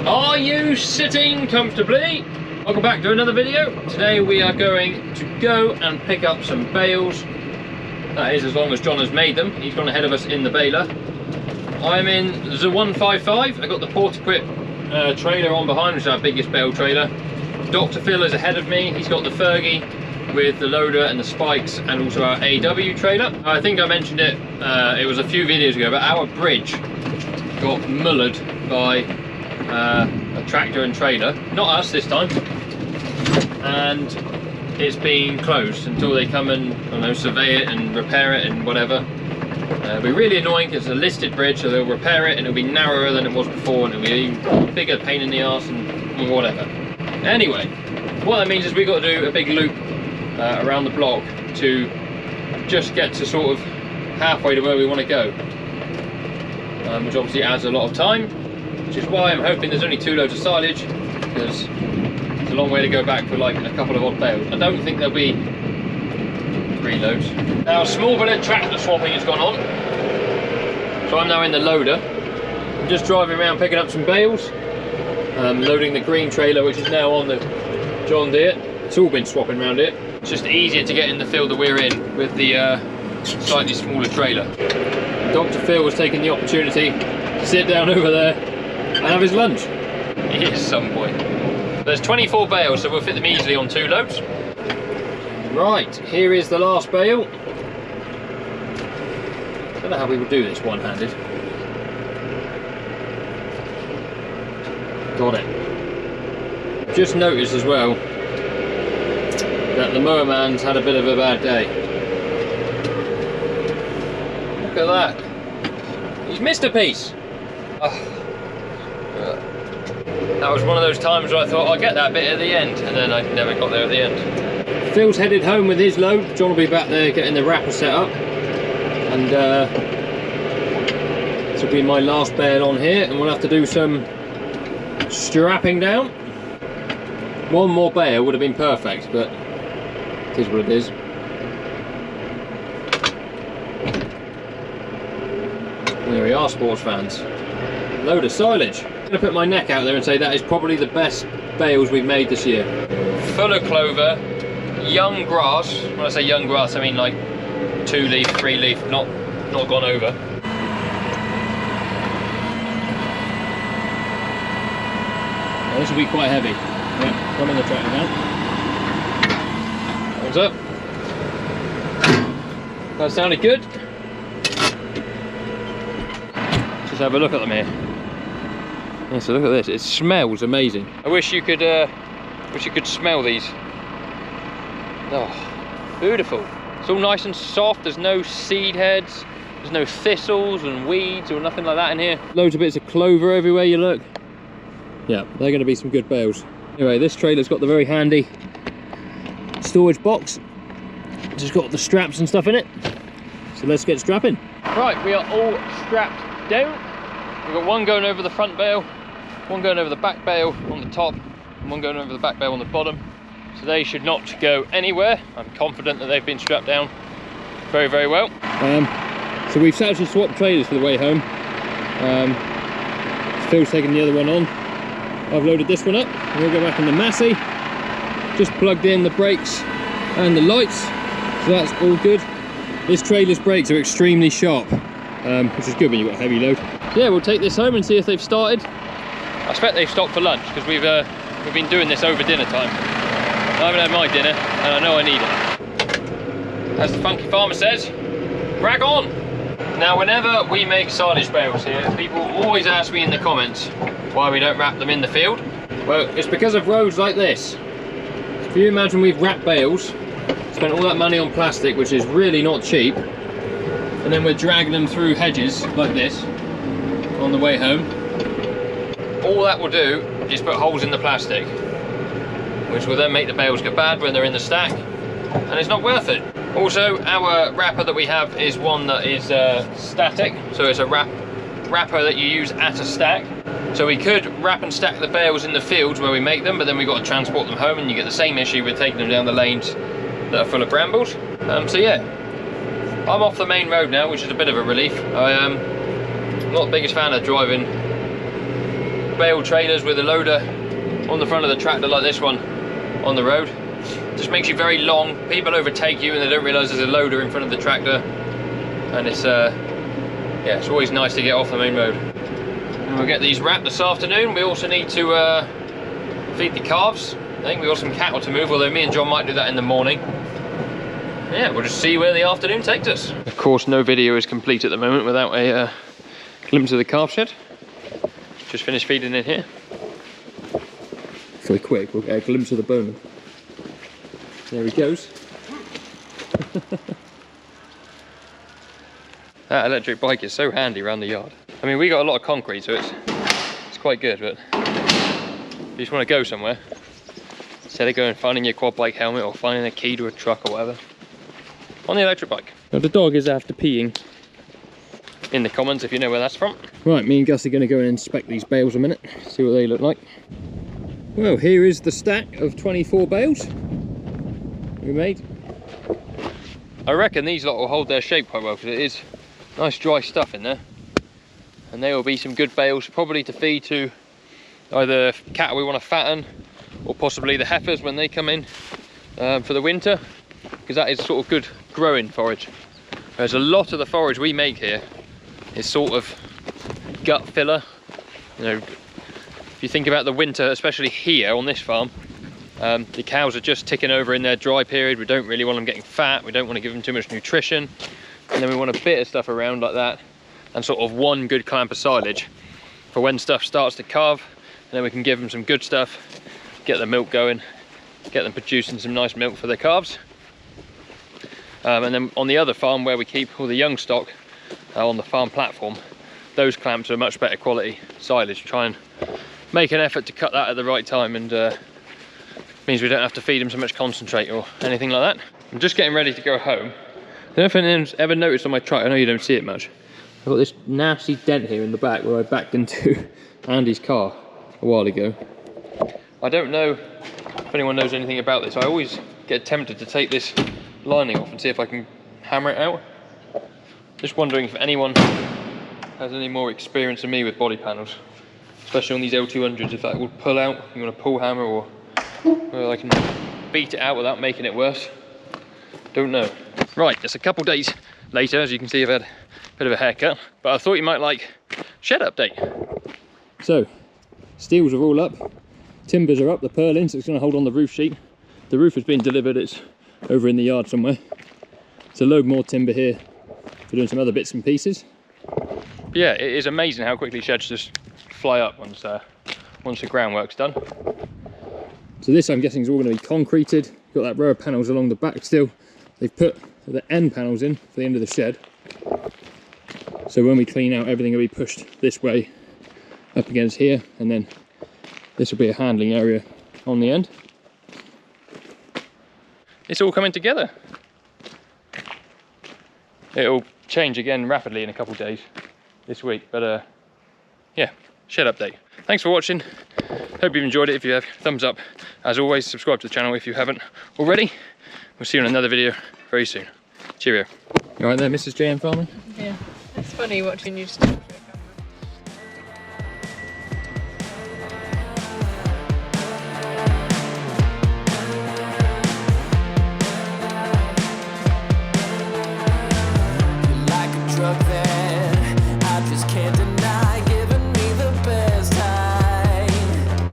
Are you sitting comfortably? Welcome back to another video. Today we are going to go and pick up some bales. That is, as long as John has made them. He's gone ahead of us in the baler. I'm in the 155. I got the Port-Equip trailer on behind, which is our biggest bale trailer. Dr. Phil is ahead of me. He's got the Fergie with the loader and the spikes, and also our AW trailer. I think I mentioned it, it was a few videos ago, but our bridge got mullered by a tractor and trailer. Not us this time. And it's been closed until they come and, I don't know, survey it and repair it and whatever. It'll be really annoying because it's a listed bridge, so they'll repair it and it'll be narrower than it was before, and it'll be a bigger pain in the arse and whatever. Anyway, what that means is we've got to do a big loop around the block to just get to sort of halfway to where we want to go, which obviously adds a lot of time, which is why I'm hoping there's only 2 loads of silage, because it's a long way to go back for like a couple of odd bales. I don't think there'll be 3 loads. Now a small bit of tractor swapping has gone on, so I'm now in the loader. I'm just driving around picking up some bales, loading the green trailer, which is now on the John Deere. It's all been swapping around it. It's just easier to get in the field that we're in with the slightly smaller trailer. Dr. Phil was taking the opportunity to sit down over there and have his lunch. He is some boy. There's 24 bales, so we'll fit them easily on 2 loads. Right, here is the last bale. I don't know how we would do this one-handed. Got it. Just noticed as well that the mower man's had a bit of a bad day. Look at that. He's missed a piece. Oh. That was one of those times where I thought I'll get that bit at the end, and then I never got there at the end. Phil's headed home with his load. John will be back there getting the wrapper set up, and this will be my last bale on here, and we'll have to do some strapping down. One more bale would have been perfect, but it is what it is. There we are, sports fans. Load of silage. I'm going to put my neck out there and say that is probably the best bales we've made this year. Full of clover, young grass. When I say young grass, I mean like 2 leaf, 3 leaf, not gone over. Now, this will be quite heavy. Yep, come in the tractor now. What's up? That sounded good. Just have a look at them here. Yeah, so look at this. It smells amazing. I wish you could smell these. Oh, beautiful. It's all nice and soft. There's no seed heads. There's no thistles and weeds or nothing like that in here. Loads of bits of clover everywhere you look. Yeah, they're going to be some good bales. Anyway, this trailer's got the very handy storage box. Just got the straps and stuff in it. So let's get strapping. Right, we are all strapped down. We've got one going over the front bale, one going over the back bale on the top, and one going over the back bale on the bottom. So they should not go anywhere. I'm confident that they've been strapped down very, very well. So we've actually swapped trailers for the way home. Phil's taking the other one on. I've loaded this one up, and we'll go back in the Massey. Just plugged in the brakes and the lights, so that's all good. This trailer's brakes are extremely sharp, which is good when you've got a heavy load. So yeah, we'll take this home and see if they've started. I expect they've stopped for lunch, because we've been doing this over dinner time. I haven't had my dinner, and I know I need it. As the funky farmer says, brag on! Now, whenever we make silage bales here, people always ask me in the comments why we don't wrap them in the field. Well, it's because of roads like this. If you imagine we've wrapped bales, spent all that money on plastic, which is really not cheap, and then we're dragging them through hedges like this on the way home. All that will do is put holes in the plastic, which will then make the bales go bad when they're in the stack, and it's not worth it. Also, our wrapper that we have is one that is static, so it's a wrapper that you use at a stack. So we could wrap and stack the bales in the fields where we make them, but then we've got to transport them home, and you get the same issue with taking them down the lanes that are full of brambles. So yeah, I'm off the main road now, which is a bit of a relief. I'm not the biggest fan of driving bale trailers with a loader on the front of the tractor like this one on the road. Just makes you very long. People overtake you and they don't realise there's a loader in front of the tractor, and it's yeah, it's always nice to get off the main road. And we'll get these wrapped this afternoon. We also need to feed the calves. I think we've got some cattle to move, although me and John might do that in the morning. Yeah, we'll just see where the afternoon takes us. Of course, no video is complete at the moment without a glimpse of the calf shed. Just finished feeding in here. If we're quick, we'll get a glimpse of the bone. There he goes. That electric bike is so handy around the yard. I mean, we got a lot of concrete, so it's quite good, but if you just want to go somewhere, instead of going finding your quad bike helmet or finding a key to a truck or whatever, on the electric bike. Now, the dog is after peeing. In the comments if you know where that's from. Right, me and Gus are going to go and inspect these bales a minute, see what they look like. Well, here is the stack of 24 bales we made. I reckon these lot will hold their shape quite well because it is nice dry stuff in there, and they will be some good bales probably to feed to either cattle we want to fatten or possibly the heifers when they come in for the winter, because that is sort of good growing forage. Whereas a lot of the forage we make here is sort of gut filler. You know, if you think about the winter, especially here on this farm, the cows are just ticking over in their dry period. We don't really want them getting fat, we don't want to give them too much nutrition, and then we want a bit of stuff around like that, and sort of one good clamp of silage for when stuff starts to calve, and then we can give them some good stuff, get the milk going, get them producing some nice milk for their calves. And then on the other farm where we keep all the young stock on the farm platform, those clamps are much better quality silage. Try and make an effort to cut that at the right time, and means we don't have to feed them so much concentrate or anything like that. I'm just getting ready to go home. I don't know if anyone's ever noticed on my truck, I know you don't see it much, I've got this nasty dent here in the back where I backed into Andy's car a while ago. I don't know if anyone knows anything about this. I always get tempted to take this lining off and see if I can hammer it out. Just wondering if anyone has any more experience than me with body panels, especially on these L200s, if that would pull out, you want a pull hammer, or whether I can beat it out without making it worse. Don't know. Right, it's a couple days later. As you can see, I've had a bit of a haircut, but I thought you might like shed update. So, steels are all up, timbers are up, the purlins, it's going to hold on the roof sheet. The roof has been delivered, it's over in the yard somewhere. It's a load more timber here for doing some other bits and pieces. But yeah, it is amazing how quickly sheds just fly up once the groundwork's done. So this, I'm guessing, is all going to be concreted. Got that row of panels along the back still. They've put the end panels in for the end of the shed. So when we clean out, everything will be pushed this way up against here, and then this will be a handling area on the end. It's all coming together. It'll change again rapidly in a couple of days this week, but yeah, shed update. Thanks for watching. Hope you've enjoyed it. If you have, thumbs up. As always, subscribe to the channel if you haven't already. We'll see you in another video very soon. Cheerio. You all right there, Mrs. JM Farming? Yeah, it's funny watching you just